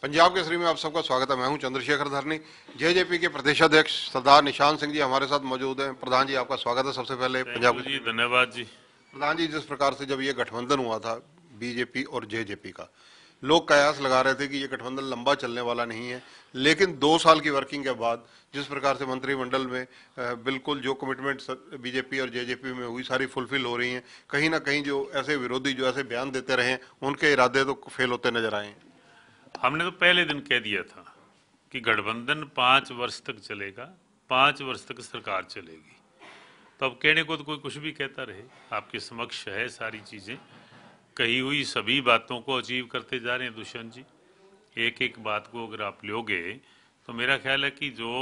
पंजाब केसरी में आप सबका स्वागत है। मैं हूं चंद्रशेखर धरनी। जेजेपी के प्रदेशाध्यक्ष सरदार निशान सिंह जी हमारे साथ मौजूद हैं। प्रधान जी, आपका स्वागत है सबसे पहले थैंक पंजाब यू जी, केसरी में। धन्यवाद जी। प्रधान जी, जिस प्रकार से जब ये गठबंधन हुआ था बीजेपी और जेजेपी का, लोग कयास लगा रहे थे कि ये गठबंधन लंबा चलने वाला नहीं है, लेकिन 2 साल की वर्किंग के बाद जिस प्रकार से मंत्रिमंडल में बिल्कुल जो कमिटमेंट बीजेपी और जेजेपी में हुई सारी फुलफिल हो रही हैं। कहीं ना कहीं जो ऐसे विरोधी जो ऐसे बयान देते रहे हैं, उनके इरादे तो फेल होते नजर आए हैं। हमने तो पहले दिन कह दिया था कि गठबंधन 5 वर्ष तक चलेगा, 5 वर्ष तक सरकार चलेगी। तो अब कहने को तो कोई कुछ भी कहता रहे, आपके समक्ष है सारी चीजें कही हुई। सभी बातों को अचीव करते जा रहे हैं दुष्यंत जी। एक एक बात को अगर आप लोगे तो मेरा ख्याल है कि जो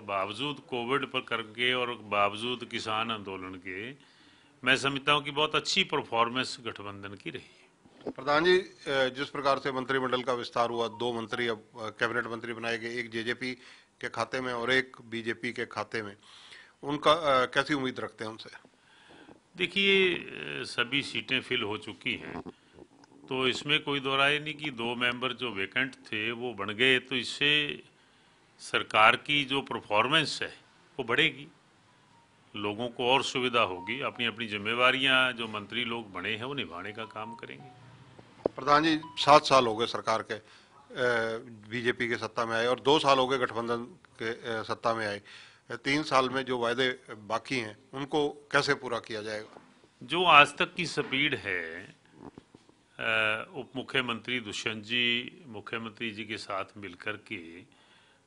बावजूद कोविड पर करके और बावजूद किसान आंदोलन के, मैं समझता हूँ कि बहुत अच्छी परफॉर्मेंस गठबंधन की रही है। प्रधान जी, जिस प्रकार से मंत्रिमंडल का विस्तार हुआ, 2 मंत्री अब कैबिनेट मंत्री बनाए गए, एक जेजेपी के खाते में और एक बीजेपी के खाते में, उनका कैसी उम्मीद रखते हैं उनसे? देखिए, सभी सीटें फिल हो चुकी हैं, तो इसमें कोई दो राय नहीं कि 2 मेंबर जो वेकेंट थे वो बन गए, तो इससे सरकार की जो परफॉर्मेंस है वो बढ़ेगी, लोगों को और सुविधा होगी, अपनी अपनी जिम्मेवारियां जो मंत्री लोग बने हैं वो निभाने का काम करेंगे। प्रधान जी, 7 साल हो गए सरकार के, बीजेपी के सत्ता में आए, और 2 साल हो गए गठबंधन के सत्ता में आए। 3 साल में जो वायदे बाकी हैं उनको कैसे पूरा किया जाएगा? जो आज तक की स्पीड है, उप मुख्यमंत्री दुष्यंत जी मुख्यमंत्री जी के साथ मिलकर के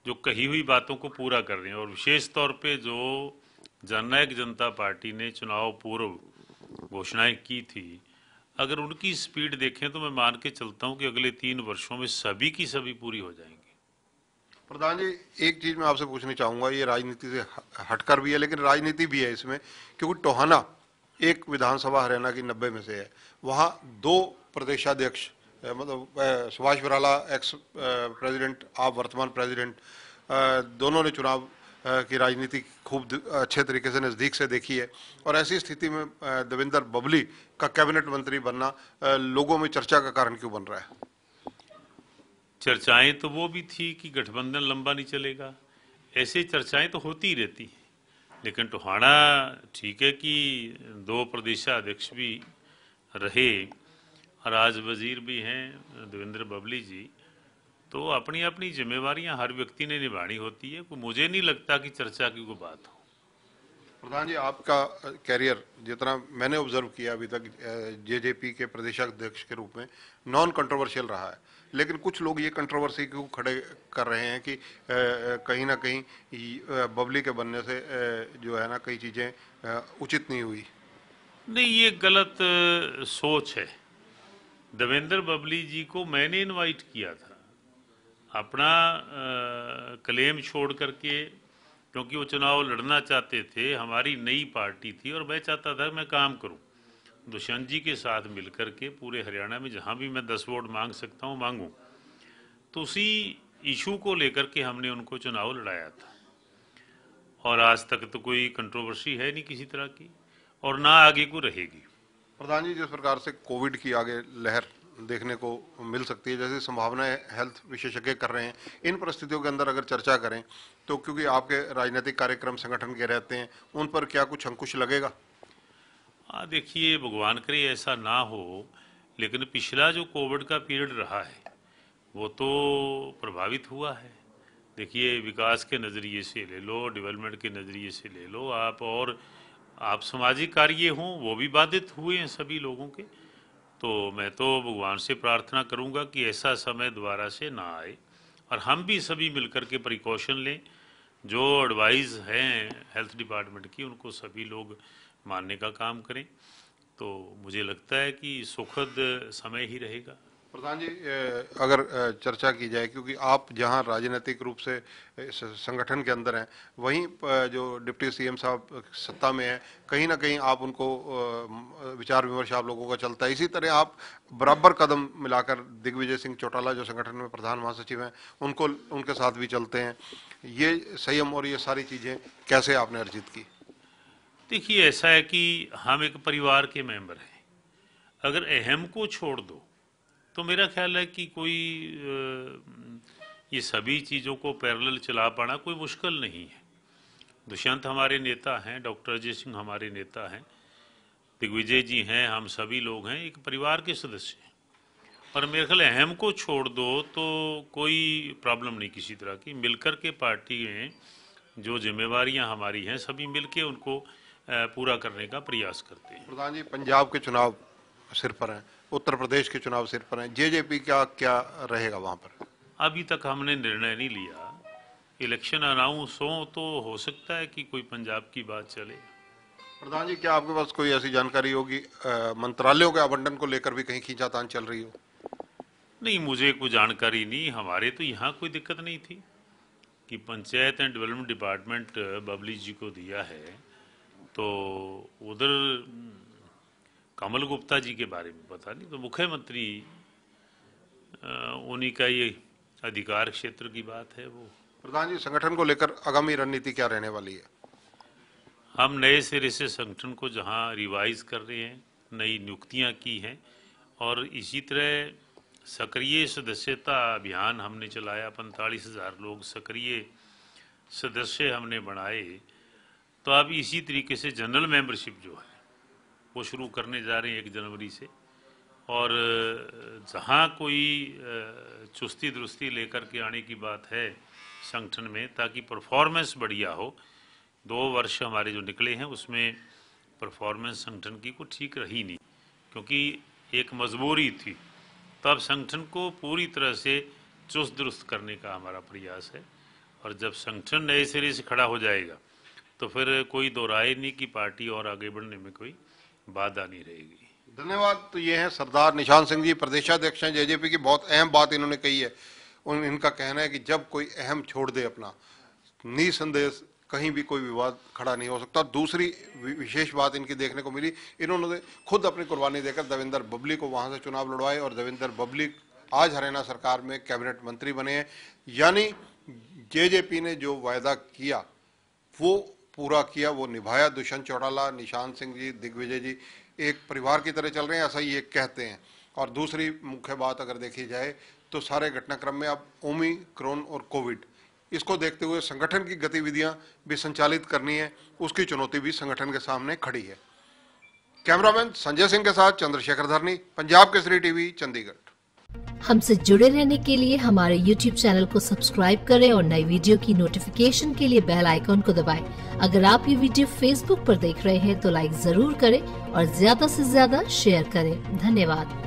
जो कही हुई बातों को पूरा कर रहे हैं, और विशेष तौर पे जो जननायक जनता पार्टी ने चुनाव पूर्व घोषणाएं की थी, अगर उनकी स्पीड देखें तो मैं मान के चलता हूं कि अगले 3 वर्षों में सभी की सभी पूरी हो जाएंगी। प्रधान जी, एक चीज मैं आपसे पूछनी चाहूंगा, ये राजनीति से हटकर भी है लेकिन राजनीति भी है इसमें, क्योंकि टोहाना एक विधानसभा हरियाणा की 90 में से है। वहां 2 प्रदेशाध्यक्ष, मतलब सुभाष बराला एक्स प्रेसिडेंट, आप वर्तमान प्रेसिडेंट, दोनों ने चुनाव की राजनीति खूब अच्छे तरीके से नजदीक से देखी है, और ऐसी स्थिति में देवेंद्र बबली का कैबिनेट मंत्री बनना लोगों में चर्चा का कारण क्यों बन रहा है? चर्चाएं तो वो भी थी कि गठबंधन लंबा नहीं चलेगा, ऐसे चर्चाएं तो होती ही रहती हैं, लेकिन टोहाना ठीक है कि 2 प्रदेशाध्यक्ष भी रहे और आज वजीर भी हैं देवेंद्र बबली जी, तो अपनी अपनी जिम्मेवारियां हर व्यक्ति ने निभानी होती है। मुझे नहीं लगता कि चर्चा की कोई बात हो। प्रधान जी, आपका कैरियर जितना मैंने ऑब्जर्व किया अभी तक जेजेपी के प्रदेशाध्यक्ष के रूप में नॉन कंट्रोवर्शियल रहा है, लेकिन कुछ लोग ये कंट्रोवर्सी क्यों खड़े कर रहे हैं कि कहीं ना कहीं बबली के बनने से जो है ना कई चीज़ें उचित नहीं हुई। नहीं, ये गलत सोच है। देवेंद्र बबली जी को मैंने इनवाइट किया था, अपना क्लेम छोड़ करके, क्योंकि वो चुनाव लड़ना चाहते थे, हमारी नई पार्टी थी और मैं चाहता था मैं काम करूं दुष्यंत जी के साथ मिलकर के पूरे हरियाणा में, जहां भी मैं 10 वोट मांग सकता हूं मांगूं। तो उसी इशू को लेकर के हमने उनको चुनाव लड़ाया था, और आज तक तो कोई कंट्रोवर्सी है नहीं किसी तरह की, और ना आगे को रहेगी। प्रधान जी, जिस प्रकार से कोविड की आगे लहर देखने को मिल सकती है, जैसी संभावनाएं हेल्थ विशेषज्ञ कर रहे हैं, इन परिस्थितियों के अंदर अगर चर्चा करें तो, क्योंकि आपके राजनीतिक कार्यक्रम संगठन के रहते हैं, उन पर क्या कुछ अंकुश लगेगा? हाँ, देखिए, भगवान करे ऐसा ना हो, लेकिन पिछला जो कोविड का पीरियड रहा है वो तो प्रभावित हुआ है। देखिए, विकास के नज़रिए से ले लो, डेवलपमेंट के नज़रिए से ले लो आप, और आप सामाजिक कार्य हों वो भी बाधित हुए हैं सभी लोगों के। तो मैं तो भगवान से प्रार्थना करूंगा कि ऐसा समय दोबारा से ना आए, और हम भी सभी मिलकर के प्रिकॉशन लें। जो एडवाइस हैं हेल्थ डिपार्टमेंट की उनको सभी लोग मानने का काम करें, तो मुझे लगता है कि सुखद समय ही रहेगा। प्रधान जी, अगर चर्चा की जाए, क्योंकि आप जहां राजनीतिक रूप से इस संगठन के अंदर हैं, वहीं जो डिप्टी सीएम साहब सत्ता में हैं, कहीं ना कहीं आप उनको विचार विमर्श आप लोगों का चलता है। इसी तरह आप बराबर कदम मिलाकर दिग्विजय सिंह चौटाला जो संगठन में प्रधान महासचिव हैं, उनको उनके साथ भी चलते हैं। ये संयम और ये सारी चीजें कैसे आपने अर्जित की? देखिए, ऐसा है कि हम एक परिवार के मेंबर हैं, अगर अहम को छोड़ दो तो मेरा ख्याल है कि कोई ये सभी चीज़ों को पैरेलल चला पाना कोई मुश्किल नहीं है। दुष्यंत हमारे नेता हैं, डॉक्टर अजय सिंह हमारे नेता हैं, दिग्विजय जी हैं, हम सभी लोग हैं, एक परिवार के सदस्य हैं। और मेरे ख्याल अहम को छोड़ दो तो कोई प्रॉब्लम नहीं किसी तरह की। मिलकर के पार्टी में जो जिम्मेवारियां हमारी हैं सभी मिलके उनको पूरा करने का प्रयास करते हैं। प्रधान जी, पंजाब के चुनाव सिर पर हैं, उत्तर प्रदेश के चुनाव सिर पर हैं, जेजेपी का क्या रहेगा वहां पर? अभी तक हमने निर्णय नहीं लिया। इलेक्शन अनाउंस हो तो हो सकता है कि कोई पंजाब की बात चले। प्रधान जी, क्या आपके पास कोई ऐसी जानकारी होगी मंत्रालयों के आवंटन को लेकर भी कहीं खींचातान चल रही हो? नहीं, मुझे कोई जानकारी नहीं। हमारे तो यहाँ कोई दिक्कत नहीं थी कि panchayat and development department Babli ji को दिया है, तो उधर कमल गुप्ता जी के बारे में पता नहीं, तो मुख्यमंत्री उन्हीं का ये अधिकार क्षेत्र की बात है वो। प्रधान जी, संगठन को लेकर आगामी रणनीति क्या रहने वाली है? हम नए सिरे से संगठन को जहां रिवाइज कर रहे हैं, नई नियुक्तियां की हैं, और इसी तरह सक्रिय सदस्यता अभियान हमने चलाया। 45,000 लोग सक्रिय सदस्य हमने बनाए। तो अब इसी तरीके से जनरल मेंबरशिप जो है वो शुरू करने जा रहे हैं 1 जनवरी से। और जहां कोई चुस्ती दुरुस्ती लेकर के आने की बात है संगठन में, ताकि परफॉर्मेंस बढ़िया हो। 2 वर्ष हमारे जो निकले हैं उसमें परफॉर्मेंस संगठन की को ठीक रही नहीं, क्योंकि एक मजबूरी थी। तब संगठन को पूरी तरह से चुस्त दुरुस्त करने का हमारा प्रयास है। और जब संगठन नए सिरे से खड़ा हो जाएगा तो फिर कोई दो राय नहीं कि पार्टी और आगे बढ़ने में कोई बाधा नहीं रहेगी। धन्यवाद। तो ये हैं सरदार निशान सिंह जी, प्रदेशाध्यक्ष हैं जेजेपी की। बहुत अहम बात इन्होंने कही है। इनका कहना है कि जब कोई अहम छोड़ दे अपना, निसंदेह कहीं भी कोई विवाद खड़ा नहीं हो सकता। दूसरी विशेष बात इनकी देखने को मिली, इन्होंने खुद अपनी कुर्बानी देकर देवेंद्र बबली को वहां से चुनाव लड़वाए और देवेंद्र बबली आज हरियाणा सरकार में कैबिनेट मंत्री बने हैं। यानी जेजेपी ने जो वायदा किया वो पूरा किया, वो निभाया। दुष्यंत चौटाला, निशान सिंह जी, दिग्विजय जी एक परिवार की तरह चल रहे हैं, ऐसा ये कहते हैं। और दूसरी मुख्य बात अगर देखी जाए तो सारे घटनाक्रम में अब ओमिक्रॉन और कोविड, इसको देखते हुए संगठन की गतिविधियां भी संचालित करनी है, उसकी चुनौती भी संगठन के सामने खड़ी है। कैमरामैन संजय सिंह के साथ चंद्रशेखर धरनी, पंजाब केसरी टीवी, चंडीगढ़। हमसे जुड़े रहने के लिए हमारे YouTube चैनल को सब्सक्राइब करें और नई वीडियो की नोटिफिकेशन के लिए बेल आइकॉन को दबाएं। अगर आप ये वीडियो Facebook पर देख रहे हैं तो लाइक जरूर करें और ज्यादा से ज्यादा शेयर करें। धन्यवाद।